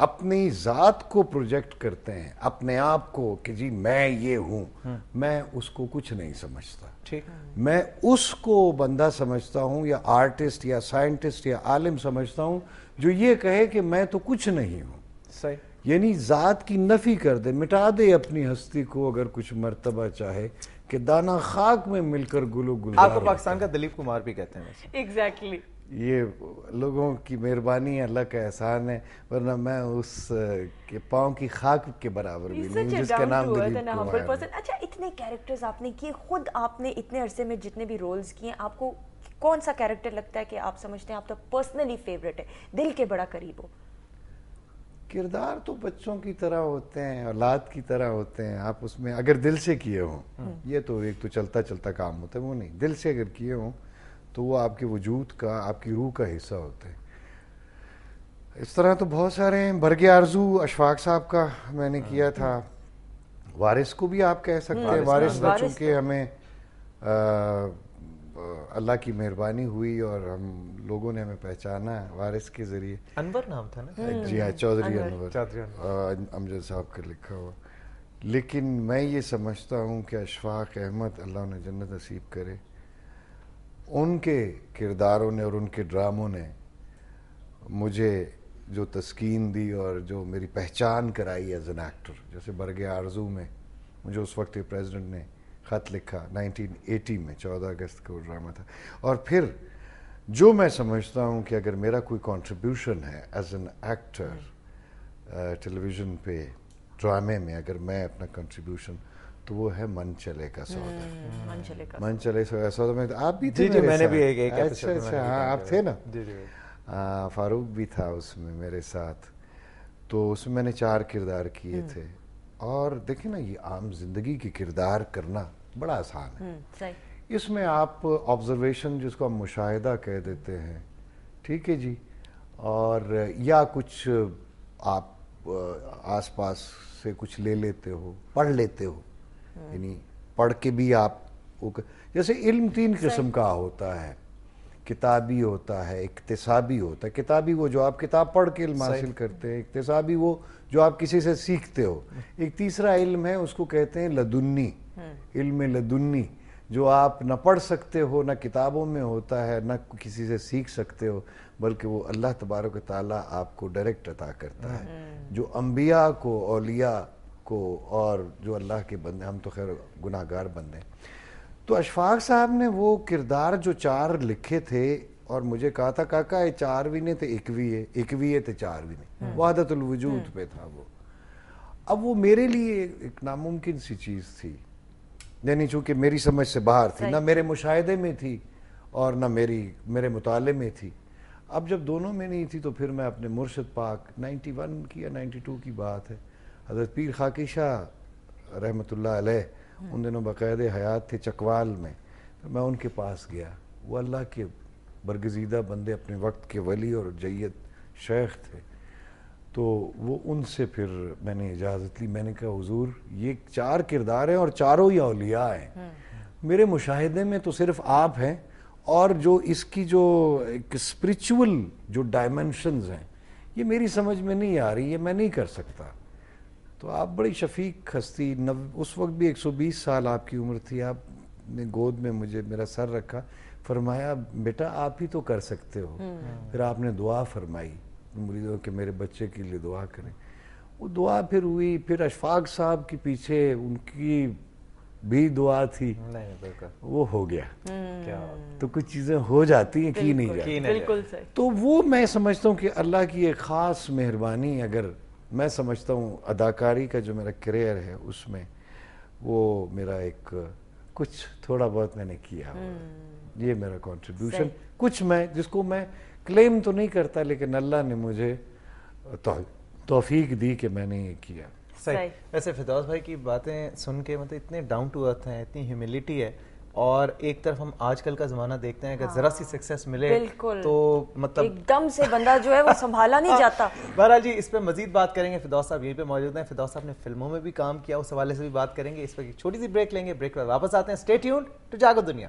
اپنی ذات کو پروجیکٹ کرتے ہیں, اپنے آپ کو کہ جی میں یہ ہوں, میں اس کو کچھ نہیں سمجھتا. میں اس کو بندہ سمجھتا ہوں یا آرٹسٹ یا سائنٹسٹ یا عالم سمجھتا ہوں جو یہ کہے کہ میں تو کچھ نہیں ہوں. صحیح. یعنی ذات کی نفی کر دے, مٹا دے اپنی ہستی کو اگر کچھ مرتبہ چاہے کہ دانا خاک میں مل کر گلو گلزار. آپ کو پاکستان کا دلیپ کمار بھی کہتے ہیں ویسے. ایگزیکٹلی. یہ لوگوں کی مہربانی ہے, اللہ کا احسان ہے, ورنہ میں اس کے پاؤں کی خاک کے برابر بھی نہیں ہوں جس کا نام دلیپ کمار ہے. اچھا, اتنے کیریکٹرز آپ نے کیے, خود آپ نے اتنے عرصے میں جتنے بھی رولز کیے, آپ کو کون سا کیریکٹر لگتا ہے کہ آپ سمجھتے ہیں آپ تو پرسنلی فیوریٹ ہے, دل کے بڑا قریب ہو؟ کردار تو بچوں کی طرح ہوتے ہیں, اولاد کی طرح ہوتے ہیں. آپ اس میں اگر دل سے کیے ہوں, یہ تو ایک تو چلتا چلتا کام ہوتا ہے, وہ نہیں, دل سے اگر کیے ہوں تو وہ آپ کے وجود کا, آپ کی روح کا حصہ ہوتے ہیں. اس طرح تو بہت سارے ہیں. برگ آرزو اشفاق صاحب کا میں نے کیا تھا. وارث کو بھی آپ کہہ سکتے ہیں. وارث میں چونکہ ہمیں اللہ کی مہربانی ہوئی اور ہم لوگوں نے ہمیں پہچانا وارث کے ذریعے. انور نام تھا نا؟ جی ہاں, چودھری انور, امجد صاحب کا لکھا ہوا. لیکن میں یہ سمجھتا ہوں کہ اشفاق احمد, اللہ انہیں جنت نصیب کرے, ان کے کرداروں نے اور ان کے ڈراموں نے مجھے جو تسکین دی اور جو میری پہچان کرائی ایز این ایکٹر. جیسے برگ آرزو میں مجھے اس وقت پریزیڈنٹ نے خط لکھا 1980 میں, 14 اگست کو ڈرامہ تھا. اور پھر جو میں سمجھتا ہوں کہ اگر میرا کوئی کنٹریبیوشن ہے as an actor television پہ ڈرامے میں, اگر میں اپنا کنٹریبیوشن, تو وہ ہے من چلے کا سودا. من چلے کا سودا میں آپ بھی تھے. میں نے بھی ایک اچھا, ہاں آپ تھے نا. فاروق بھی تھا اس میں میرے ساتھ. تو اس میں نے 4 کردار کیے تھے. اور دیکھیں نا, یہ عام زندگی کی کردار کرنا بڑا آسان ہے. اس میں آپ آبزرویشن, جس کو ہم مشاہدہ کہہ دیتے ہیں, ٹھیک ہے جی, اور یا کچھ آپ آس پاس سے کچھ لے لیتے ہو, پڑھ لیتے ہو. یعنی پڑھ کے بھی آپ, جیسے علم 3 قسم کا ہوتا ہے. کتابی ہوتا ہے, اکتسابی ہوتا ہے. کتابی وہ جو آپ کتاب پڑھ کے علم حاصل کرتے ہیں. اکتسابی وہ جو آپ کسی سے سیکھتے ہو. ایک تیسرا علم ہے, اس کو کہتے ہیں لدنی, علم لدنی, جو آپ نہ پڑھ سکتے ہو, نہ کتابوں میں ہوتا ہے, نہ کسی سے سیکھ سکتے ہو, بلکہ وہ اللہ تبارک و تعالیٰ آپ کو ڈائریکٹ عطا کرتا ہے. جو انبیاء کو, اولیاء کو, اور جو اللہ کے بندے, ہم تو خیر گناہ گار بندے ہیں. تو اشفاق صاحب نے وہ کردار جو 4 لکھے تھے اور مجھے کہا تھا کاکا یہ 4 بھی نہیں تھے, ایک بھی ہے تو 4 بھی نہیں. وحدت الوجود پہ تھا وہ. اب وہ میرے لیے ایک ناممکن سی چیز تھی, یعنی چونکہ میری سمجھ سے باہر تھی, نہ میرے مشاہدے میں تھی اور نہ میرے مطالعے میں تھی. اب جب دونوں میں نہیں تھی تو پھر میں اپنے مرشد پاک 91 کی یا 92 کی بات ہے, حضرت پیر خاکی شاہ رحمۃ اللہ علیہ, ان دنوں باقاعد حیات تھے چکوال میں. میں ان کے پاس گیا. وہ اللہ کے برگزیدہ بندے, اپنے وقت کے ولی اور جید شیخ تھے. تو وہ ان سے پھر میں نے اجازت لی. میں نے کہا حضور یہ 4 کردار ہیں اور چاروں ہی اولیاء ہیں. میرے مشاہدے میں تو صرف آپ ہیں, اور جو اس کی جو ایک اسپرچول جو ڈائمنشنز ہیں یہ میری سمجھ میں نہیں آ رہی, یہ میں نہیں کر سکتا. تو آپ بڑی شفیق ہستی, اس وقت بھی 120 سال آپ کی عمر تھی. آپ نے گود میں مجھے میرا سر رکھا, فرمایا بیٹا آپ ہی تو کر سکتے ہو. پھر آپ نے دعا فرمائی مریدوں کہ میرے بچے کے لیے دعا کریں. وہ دعا پھر ہوئی. پھر اشفاق صاحب کے پیچھے ان کی بھی دعا تھی, وہ ہو گیا. تو کچھ چیزیں ہو جاتی ہیں کی نہیں جاتی. بالکل صحیح. تو وہ میں سمجھتا ہوں کہ اللہ کی ایک خاص مہربانی, اگر میں سمجھتا ہوں اداکاری کا جو میرا کریئر ہے اس میں وہ میرا ایک کچھ تھوڑا بہت میں نے کیا. یہ میرا کنٹریبیوشن کچھ, میں جس کو میں کلیم تو نہیں کرتا, لیکن اللہ نے مجھے توفیق دی کہ میں نے یہ کیا. صحیح. ویسے فردوس بھائی کی باتیں سن کے مطلب اتنے ڈاؤن ٹو ارتھ ہیں, اتنی ہیوملٹی ہے, اور ایک طرف ہم آج کل کا زمانہ دیکھتے ہیں کہ ذرا سی سکسیس ملے تو مطلب ایک دم سے بندہ جو ہے وہ سنبھالا نہیں جاتا. بہرحال جی اس پہ مزید بات کریں گے. فردوس صاحب یہیں پہ موجود ہیں. فردوس صاحب نے فلموں میں بھی کام کیا, اس حوالے سے بھی بات کریں گے. اس وقت ایک چھوٹی سی بریک لیں گے, بریک پر واپس آتے ہیں. اسٹے ٹیونڈ ٹو جاگو دنیا.